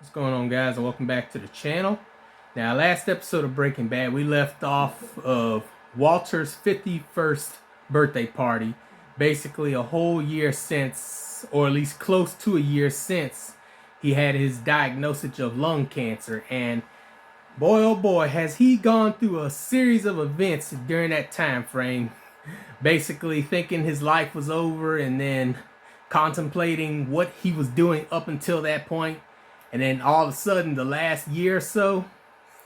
What's going on, guys, and welcome back to the channel. Now, last episode of Breaking Bad, we left off of Walter's 51st birthday party. Basically a whole year since, or at least close to a year since, he had his diagnosis of lung cancer. And boy, oh boy, has he gone through a series of events during that time frame. Basically thinking his life was over and then contemplating what he was doing up until that point. And then all of a sudden, the last year or so,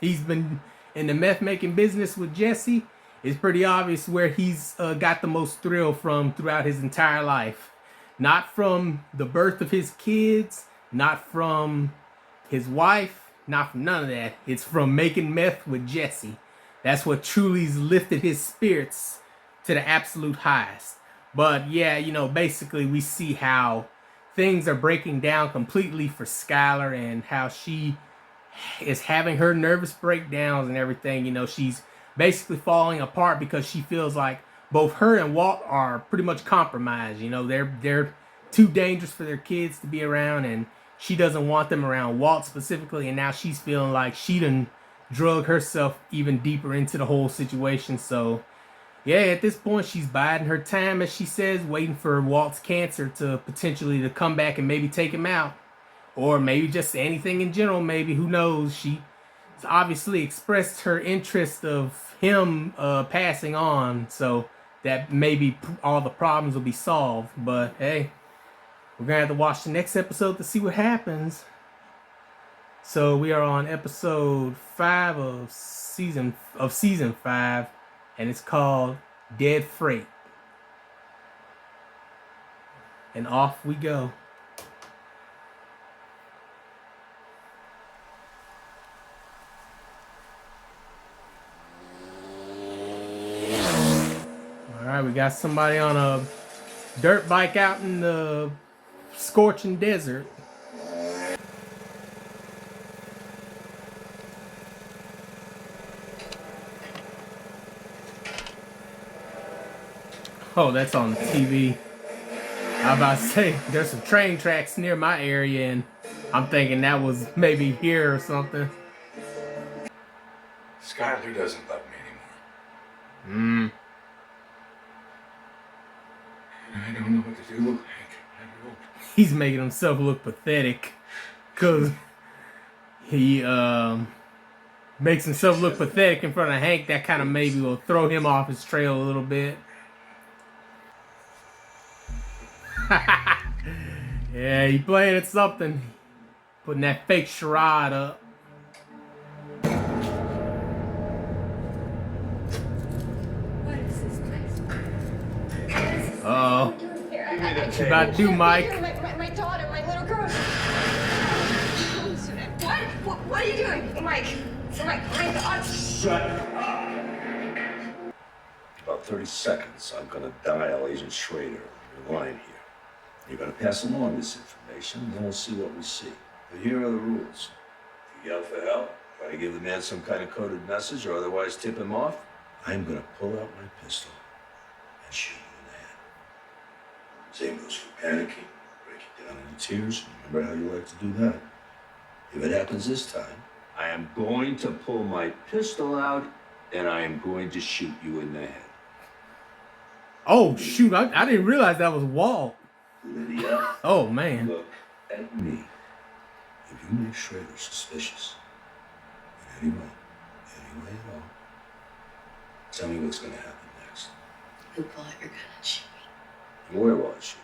he's been in the meth making business with Jesse. It's pretty obvious where he's got the most thrill from throughout his entire life. Not from the birth of his kids, not from his wife, not from none of that. It's from making meth with Jesse. That's what truly's lifted his spirits to the absolute highest. But yeah, basically we see how things are breaking down completely for Skylar and how she is having her nervous breakdowns and everything. She's basically falling apart because she feels like both her and Walt are pretty much compromised. They're too dangerous for their kids to be around, and she doesn't want them around Walt specifically, and now she's feeling like she done drug herself even deeper into the whole situation. So yeah, at this point, she's biding her time, as she says, waiting for Walt's cancer to potentially come back and maybe take him out. Or maybe just anything in general, maybe, who knows. She's obviously expressed her interest of him passing on, so that maybe all the problems will be solved. But hey, we're going to have to watch the next episode to see what happens. So we are on episode 5 of season 5. And it's called Dead Freight. And off we go. Alright, we got somebody on a dirt bike out in the scorching desert. Oh, that's on the TV. I was about to say, there's some train tracks near my area, and I'm thinking that was maybe here or something. Skylar doesn't love me anymore. I don't know what to do, Hank. I don't. He's making himself look pathetic, because he makes himself look pathetic in front of Hank. That kind of maybe will throw him off his trail a little bit. Yeah, he playing at something. Putting that fake charade up. What is this place? Uh-oh. What you about to do, Mike? My daughter, my little girl. What are you doing? Mike, my God. Shut up. About 30 seconds, I'm gonna dial Agent Schrader on your line here. You're gonna pass along this information, then we'll see what we see. But here are the rules. If you yell for help, try to give the man some kind of coded message or otherwise tip him off, I'm gonna pull out my pistol and shoot you in the head. Same goes for panicking, breaking down into tears. Remember how you like to do that. If it happens this time, I am going to pull my pistol out and I am going to shoot you in the head. Oh, shoot. I didn't realize that was Walt. Lydia, oh, man. look at me. If you make Schrader suspicious in any way at all, tell me what's going to happen next. You'll pull out your gun and shoot me. And where will I shoot?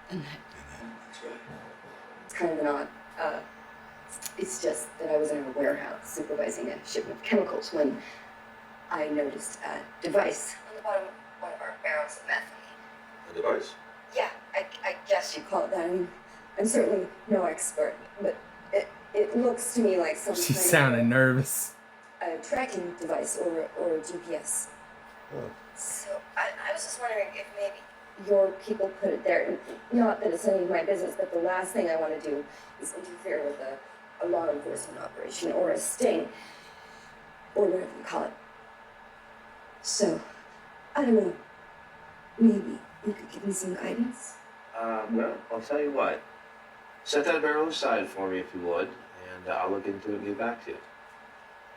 And That's right. It's kind of an odd. It's just that I was in a warehouse supervising a shipment of chemicals when I noticed a device on the bottom of one of our barrels of meth. A device? Yeah, I guess you'd call it that. I mean, I'm certainly no expert, but it looks to me like some She kind sounded of nervous. a tracking device or a GPS. Oh. So I was just wondering if maybe your people put it there. Not that it's any of my business, but the last thing I want to do is interfere with a law enforcement operation or a sting or whatever you call it. So, I don't know. Maybe you could give me some guidance? Well, I'll tell you what. Set that barrel aside for me if you would, and I'll look into it and get back to you.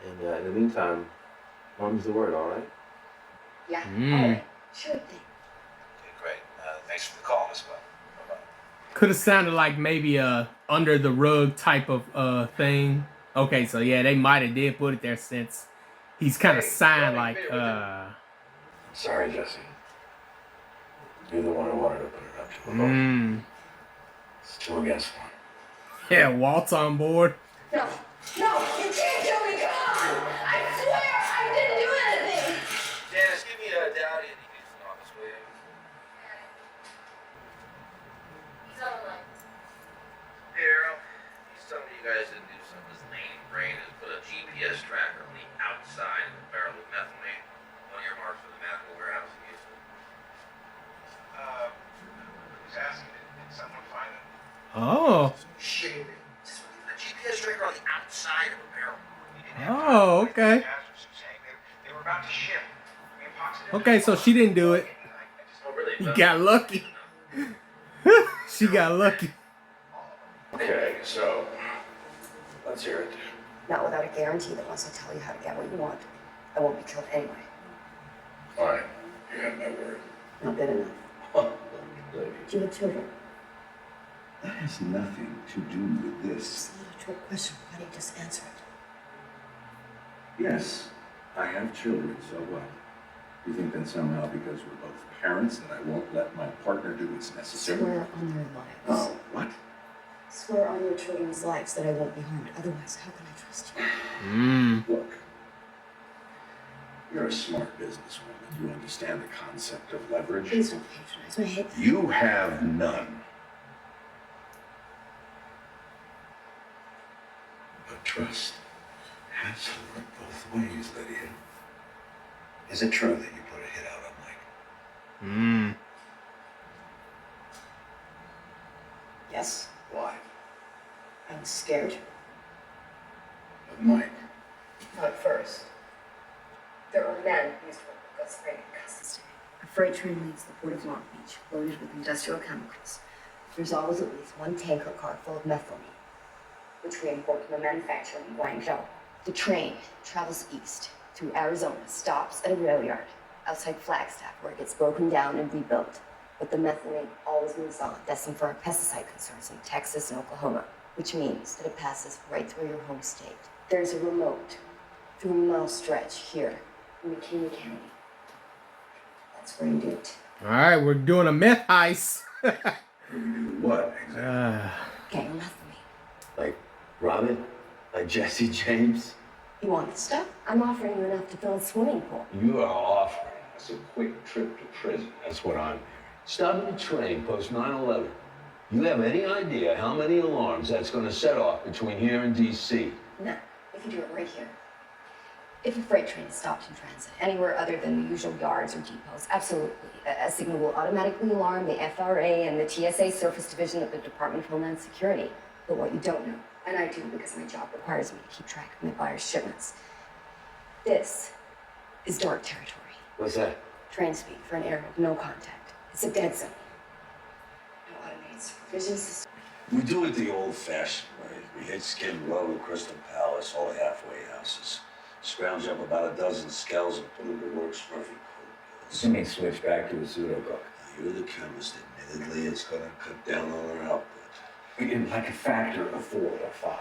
And in the meantime, mum's the word, all right? Yeah, Mm. all right. Sure thing. Okay, great. Thanks for the call as well. Bye-bye. Could have sounded like maybe a under the rug type of thing. Okay, so yeah, they might have did put it there since he's kind of signed like Sorry, Jesse. You're the one who wanted to put it up to a vote. It's 2 against 1. Yeah, Walt's on board. No, no, you can't kill me. Come on. I swear I didn't do anything. Janice, give me a Dowdy in the Houston office, will you? He's on the line. Hey, Errol. He's telling me you guys didn't do something as lame brain as put a GPS tracker on the outside of the barrel of methylene. One earmark for the medical warehouse in Houston. He's asking, did someone find him? Oh. Shit. Just a GPS tracker on the outside of a barrel. Oh, okay. They were about to ship. The epoxy. Okay, so she didn't do it. Oh, really? He got lucky. She got lucky. Okay, so let's hear it. Not without a guarantee that once I tell you how to get what you want, I won't be killed anyway. Fine. You have my word. Not good enough. Oh, lady. Do you have children? That has nothing to do with this. It's not a trick question. Why don't you just answer it? Yes, I have children, so what? You think then somehow because we're both parents that I won't let my partner do what's necessary? Swear on their lives. Oh, what? Swear on your children's lives that I won't be harmed. Otherwise, how can I trust you? Look, you're a smart businesswoman. You understand the concept of leverage. Please don't patronize me. I hate that. You have none. But trust has to work both ways, Lydia. Is it true that you put a hit out on Mike? Yes, Why? I'm scared. Of Mike. Not at first. There are men used for got sprayed in custody. A freight train leaves the port of Long Beach, loaded with industrial chemicals. There's always at least one tanker car full of methylene, which we import from a manufacturer in Guangzhou. The train travels east through Arizona, stops at a rail yard outside Flagstaff, where it gets broken down and rebuilt. But the methylene always moves on, destined for our pesticide concerns in Texas and Oklahoma, which means that it passes right through your home state. There's a remote 3-mile stretch here in McKinney County. That's where you do it. All right, we're doing a meth heist. What exactly? Gang methylene. Like Robin? Like Jesse James? You want the stuff? I'm offering you enough to fill a swimming pool. You are offering us a quick trip to prison. That's what I'm hearing. Stopping the train post 9/11. You have any idea how many alarms that's going to set off between here and D.C.? No, if you do it right here. If a freight train is stopped in transit anywhere other than the usual yards or depots, absolutely. A signal will automatically alarm the FRA and the TSA Surface Division of the Department of Homeland Security. But what you don't know, and I do because my job requires me to keep track of my buyer's shipments, this is dark territory. What's that? Train speed for an area of no contact. It's a dead zone. No automated supervision system. We do it the old-fashioned way. We hit Skid Row and Crystal Palace, all the halfway houses. Scrounge up about a dozen skells and put them to work smurfing cold pills. You mean switch back to a pseudo-cook? You're the chemist. Admittedly, it's going to cut down on our output. In like a factor of 4 or 5.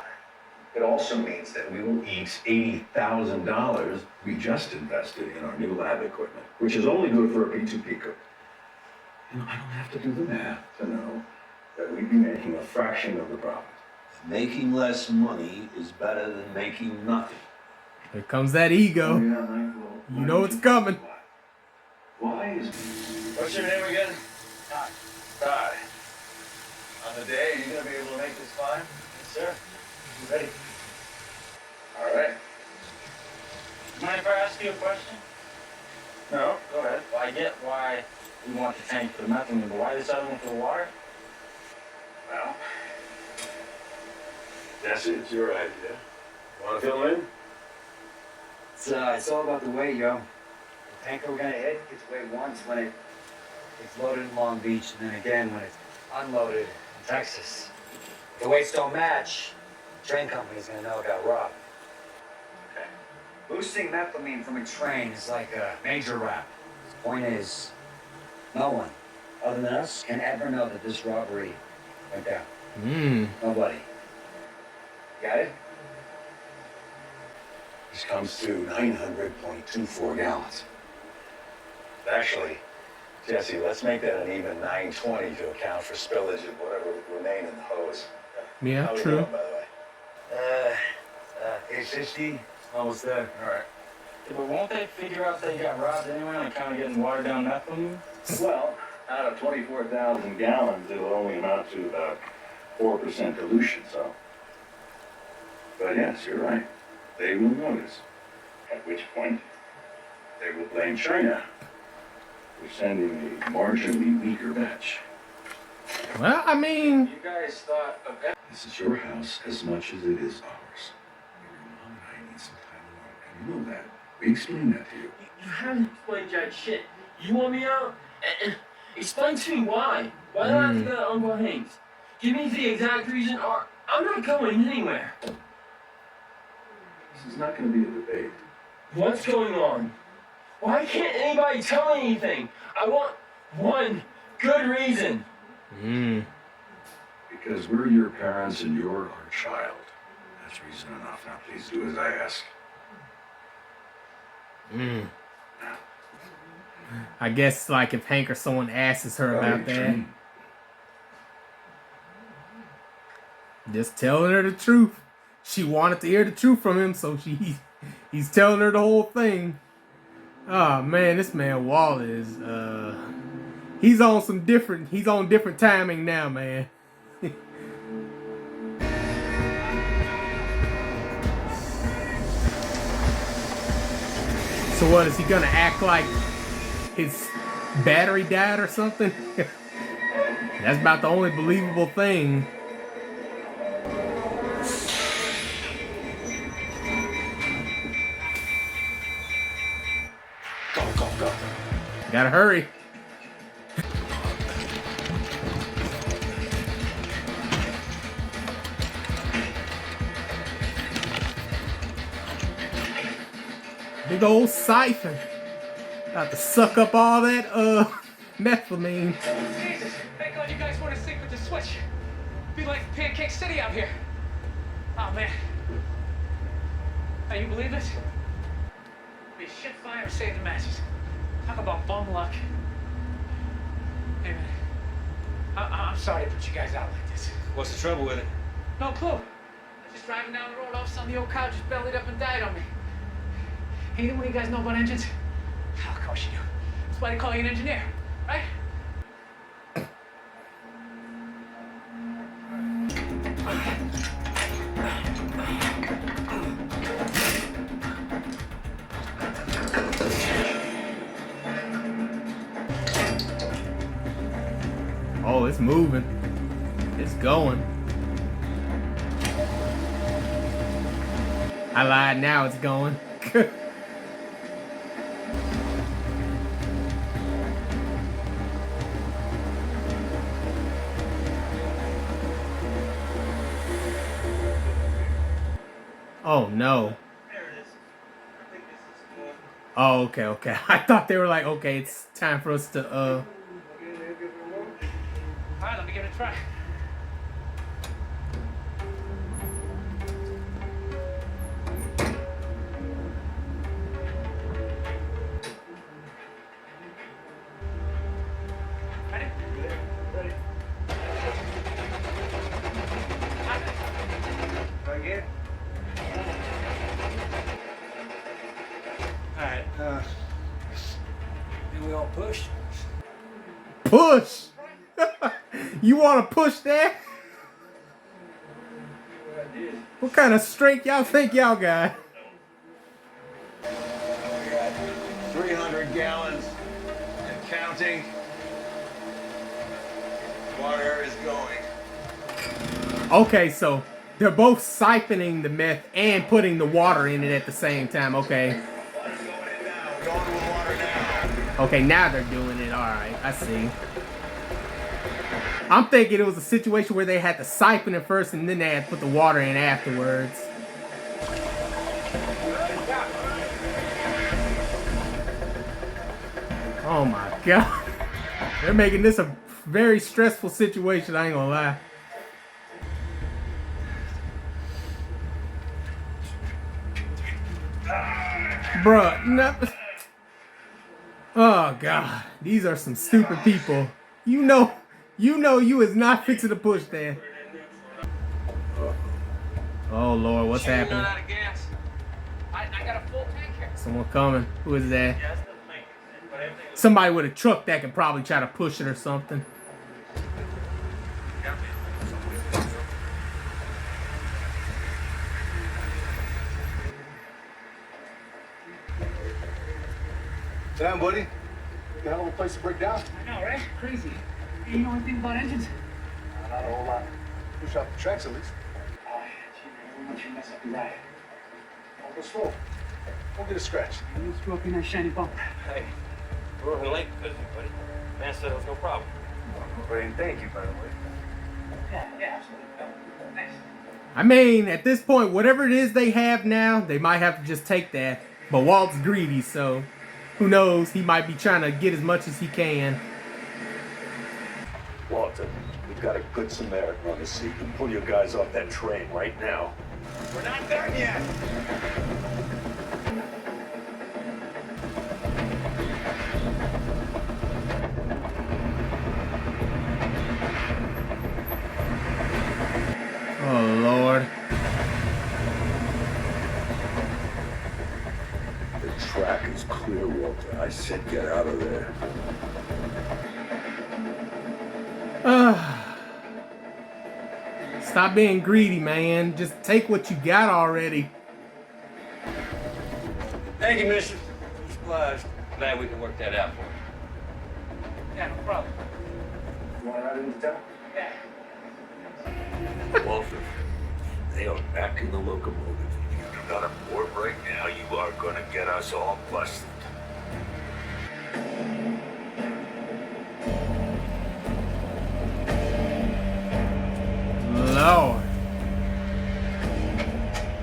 It also means that we will eat $80,000 we just invested in our new lab equipment, which is only good for a P2P cook. You know, I don't have to do the math to know that we'd be making a fraction of the profit. Making less money is better than making nothing. Here comes that ego. Oh, yeah, Michael. You know it's coming. Why is... What's your name again? Todd. Todd. On the day, are you gonna be able to make this fine? Yes, sir. You ready? All right. Mind if I ask you a question? No, go ahead. Well, I get why you want the tank for the methylene, but why this other one for the water? Well, Jesse, it's your idea. Want to fill in? It's all about the weight, yo. The tanker we're gonna hit gets weighed once when it's loaded in Long Beach, and then again when it's unloaded in Texas. If the weights don't match, train company's gonna know it got robbed. Okay. Boosting methamphetamine from a train is like a major rap. The point is, no one other than us can ever know that this robbery went down. Nobody. Got it? This comes to 900.24 gallons. Actually, Jesse, let's make that an even 920 to account for spillage of whatever remained in the hose. Yeah, How we true. doing, by the way? 860, almost there. All right. Yeah, but won't they figure out they got robbed anyway and kind of getting watered down methamphetamine? Well, out of 24,000 gallons, it'll only amount to about 4% dilution, so. But yes, you're right. They will notice. At which point, they will blame China for sending a marginally weaker batch. Well, I mean, You guys thought of This is your house as much as it is ours. Your mom and I need some time alone, and you know that. We explained that to you. You haven't explained jack shit. You want me out? Explain to me why. Why do I have to go to Uncle Hank's? Give me the exact reason, or I'm not going anywhere. This is not going to be a debate. What's going on? Why can't anybody tell me anything? I want one good reason. Because we're your parents and you're our child. That's reason enough. Now please do as I ask. I guess like if Hank or someone asks her about that, just telling her the truth. She wanted to hear the truth from him, so he's telling her the whole thing. Oh man, this man Walt is he's on different timing now, man. So what, is he gonna act like his battery died or something? That's about the only believable thing. Go. Gotta hurry. Big old siphon. About to suck up all that methamphetamine. Jesus, thank God you guys want to sync with the switch. Be like Pancake City out here. Oh man. Hey, you believe this? Be a shit fire or save the matches. Talk about bum luck. Hey man, I'm sorry to put you guys out like this. What's the trouble with it? No clue. I was just driving down the road, all of a sudden the old car just bellied up and died on me. Either one of you guys know about engines? Oh, of course you do. That's why they call you an engineer, right? Oh, it's moving. It's going. I lied, now it's going. Oh no. Oh, okay. I thought they were like, okay, it's time for us to All right, let me give it a try. Ready? Ready. Right here. All right. And we all push. push. You want to push that? What kind of strength y'all think y'all got? We got 300 gallons and counting. Water is going. Okay, so they're both siphoning the meth and putting the water in it at the same time. Okay. Water's going in now. We're going with water now. Okay, now they're doing it. All right, I see. I'm thinking it was a situation where they had to siphon it first and then they had to put the water in afterwards. Oh my God. They're making this a very stressful situation, I ain't gonna lie. Bruh, no. Oh God, these are some stupid people. You know you is not fixing to push that. Oh Lord, what's happening? I got a full tank here. Someone coming. Who is that? Somebody with a truck that can probably try to push it or something. Damn, buddy. Got a little place to break down. I know, right? Crazy. You know anything about engines? Not a whole lot. Push out the tracks at least. Oh, gee, man, I don't want you to mess up your ride. Don't go slow. Don't get a scratch. I won't screw up your nice shiny bumper. Hey, we're running late because of you, buddy. Man said it was no problem. Buddy, thank you, by the way. Yeah, absolutely. Thanks. I mean, at this point, whatever it is they have now, they might have to just take that. But Walt's greedy, so who knows? He might be trying to get as much as he can. Walter, we've got a good Samaritan on the seat. You pull your guys off that train right now. We're not done yet. Oh Lord. The track is clear, Walter. I said get out of there. Stop being greedy, man. Just take what you got already. Thank you, mister. Obliged. Glad we can work that out for you. Yeah, no problem. You want to ride into town? Yeah. Walter, they are back in the locomotive. If you do not abort right now, you are gonna get us all busted. Lord.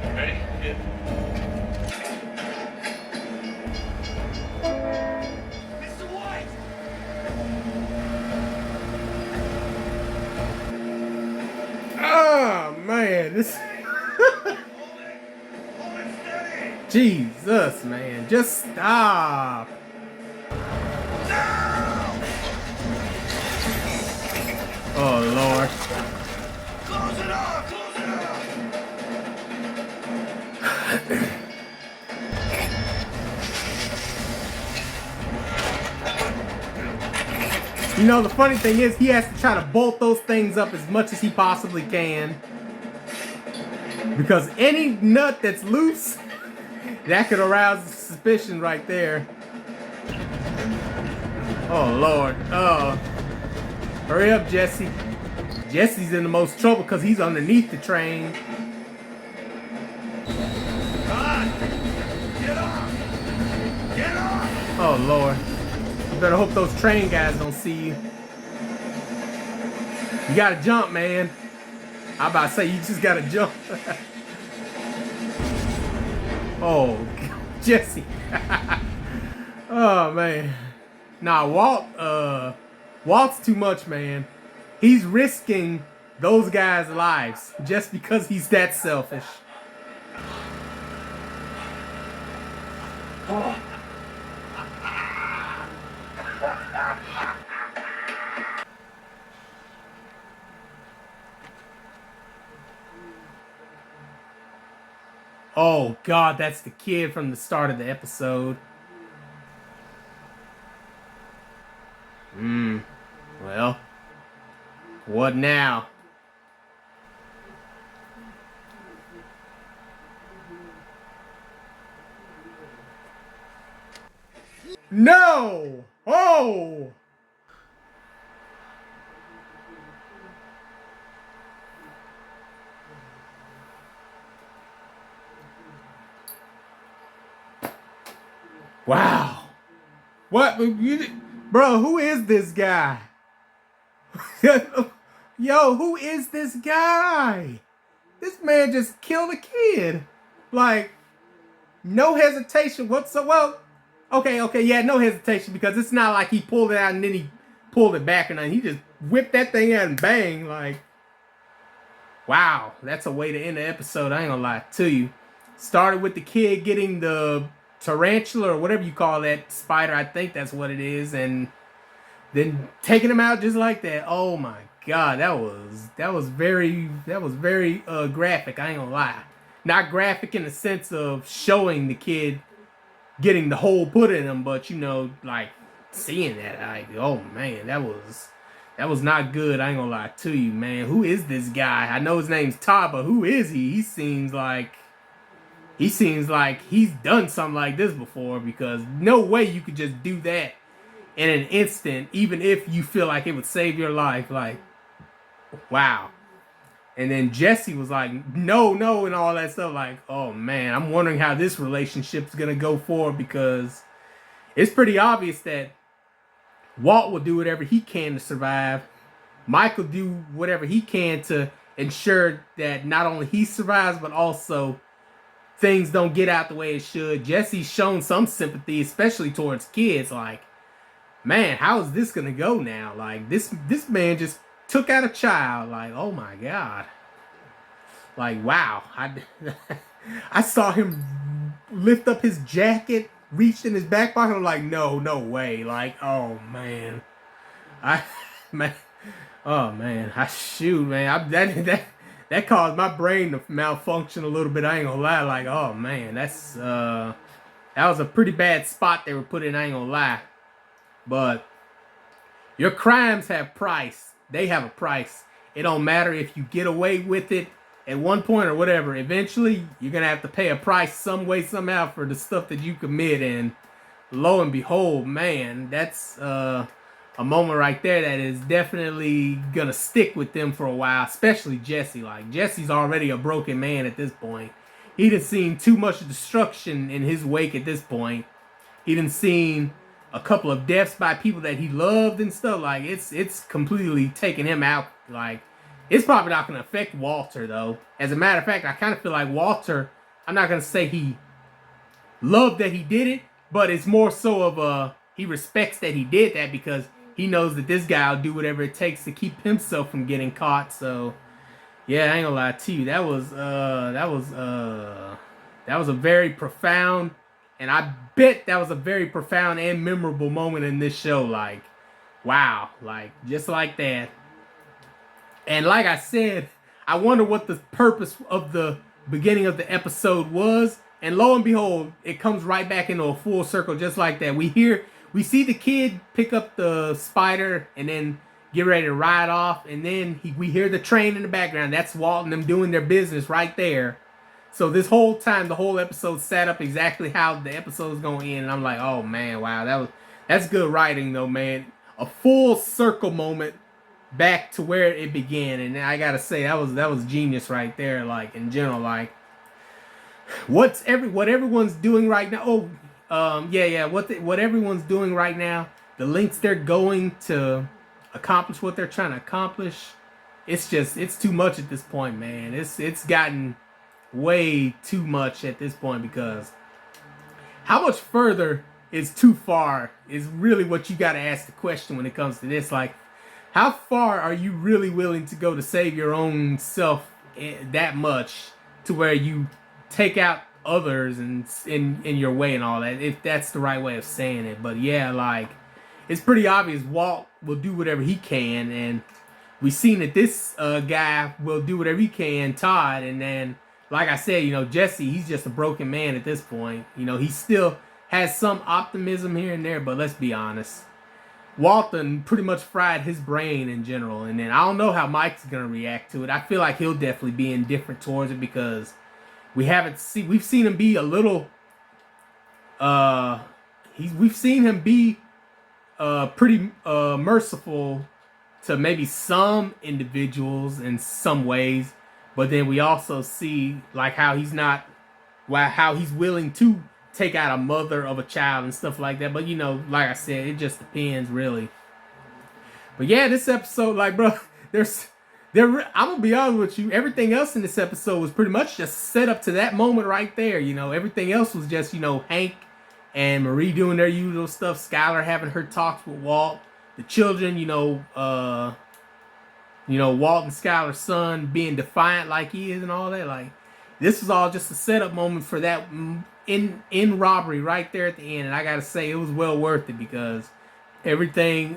Ready? Good. Mr. White! Oh man, this. Jesus, man, just stop. Oh Lord. Close it off! Close it off! You know, the funny thing is he has to try to bolt those things up as much as he possibly can. Because any nut that's loose, that could arouse suspicion right there. Oh Lord. Oh. Hurry up, Jesse. Jesse's in the most trouble because he's underneath the train. Get off! Get off! Oh Lord. You better hope those train guys don't see you. You gotta jump, man. I'm about to say, you just gotta jump. Oh, Jesse. Oh, man. Nah, Walt's too much, man. He's risking those guys' lives just because he's that selfish. Oh. Oh, God, that's the kid from the start of the episode. Well, what now? No! Oh! Wow. What? Bro, who is this guy? Yo, who is this guy? This man just killed a kid. Like, no hesitation whatsoever. Well, okay, yeah, no hesitation, because it's not like he pulled it out and then he pulled it back or nothing. He just whipped that thing out and bang. Like, wow, that's a way to end the episode. I ain't gonna lie to you. Started with the kid getting the tarantula or whatever you call that spider. I think that's what it is, and then taking him out just like that. Oh my God, that was very graphic. I ain't gonna lie. Not graphic in the sense of showing the kid getting the hole put in him, but you know, like seeing that, like, oh man, that was not good. I ain't gonna lie to you, man. Who is this guy? I know his name's Todd, but who is he? He seems like he's done something like this before, because no way you could just do that in an instant, even if you feel like it would save your life. Like, wow. And then Jesse was like, no, and all that stuff. Like, oh man, I'm wondering how this relationship's gonna go forward, because it's pretty obvious that Walt will do whatever he can to survive. Mike will do whatever he can to ensure that not only he survives, but also things don't get out the way it should. Jesse's shown some sympathy, especially towards kids. Like, man, how is this gonna go now? Like, this man just took out a child. Like, oh my God. Like, wow. I saw him lift up his jacket, reached in his back pocket. I'm like, no way. Like, oh man. Oh man. That caused my brain to malfunction a little bit. I ain't gonna lie. Like, oh man, that was a pretty bad spot they were put in. I ain't gonna lie. But your crimes have price. They have a price. It don't matter if you get away with it at one point or whatever. Eventually, you're gonna have to pay a price some way, somehow, for the stuff that you commit. And lo and behold, man, that's a moment right there that is definitely gonna stick with them for a while. Especially Jesse. Like, Jesse's already a broken man at this point. He done seen too much destruction in his wake at this point. He done seen a couple of deaths by people that he loved and stuff. Like, it's completely taken him out. Like, it's probably not going to affect Walter, though. As a matter of fact, I kind of feel like Walter, I'm not going to say he loved that he did it, but it's more so of he respects that he did that, because he knows that this guy will do whatever it takes to keep himself from getting caught. So, yeah, I ain't gonna lie to you. That was a very profound, and I bet that was a very profound and memorable moment in this show. Like, wow, like, just like that. And like I said, I wonder what the purpose of the beginning of the episode was. And lo and behold, it comes right back into a full circle just like that. We see the kid pick up the spider and then get ready to ride off. And then we hear the train in the background. That's Walt and them doing their business right there. So this whole time, the whole episode set up exactly how the episode is going to end. And I'm like, oh man, wow, that's good writing though, man. A full circle moment back to where it began. And I gotta say, that was genius right there. Like, in general, like, what everyone's doing right now. What everyone's doing right now, the lengths they're going to accomplish what they're trying to accomplish, it's too much at this point, man. It's gotten way too much at this point, because how much further is too far is really what you got to ask the question when it comes to this. Like, how far are you really willing to go to save your own self that much, to where you take out others and in your way and all that, if that's the right way of saying it. But yeah, like, it's pretty obvious Walt will do whatever he can, and we've seen that this guy will do whatever he can, Todd. And then, like I said, Jesse, he's just a broken man at this point. He still has some optimism here and there, but let's be honest, Walton pretty much fried his brain in general. And then I don't know how Mike's gonna react to it. I feel like he'll definitely be indifferent towards it, because we've seen him be a little we've seen him be pretty merciful to maybe some individuals in some ways, but then we also see like how he's willing to take out a mother of a child and stuff like that. But like I said, it just depends really. But yeah, this episode, like, bro, I'm gonna be honest with you. Everything else in this episode was pretty much just set up to that moment right there. You know, everything else was just, you know, Hank and Marie doing their usual stuff. Skylar having her talks with Walt. The children, Walt and Skylar's son being defiant like he is and all that. Like, this was all just a setup moment for that in robbery right there at the end. And I gotta say, it was well worth it because everything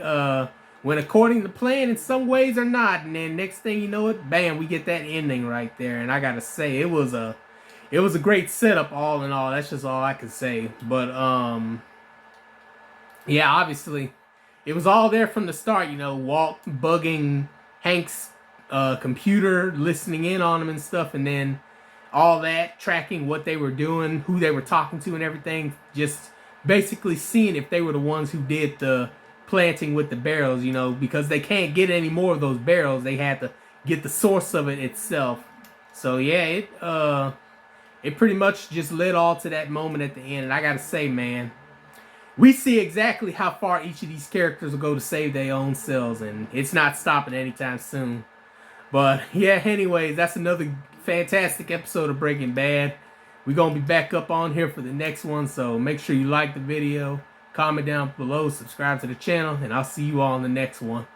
went according to plan in some ways or not. And then next thing you know it, bam, we get that ending right there. And I gotta say, it was a great setup all in all. That's just all I can say. But yeah, obviously it was all there from the start. Walt bugging Hank's computer, listening in on him and stuff, and then all that, tracking what they were doing, who they were talking to and everything, just basically seeing if they were the ones who did the planting with the barrels, because they can't get any more of those barrels. They had to get the source of it itself. So yeah, it pretty much just led all to that moment at the end. And I gotta say, man, we see exactly how far each of these characters will go to save their own selves, and it's not stopping anytime soon. But yeah, anyways, that's another fantastic episode of Breaking Bad. We're going to be back up on here for the next one, so make sure you like the video, comment down below, subscribe to the channel, and I'll see you all in the next one.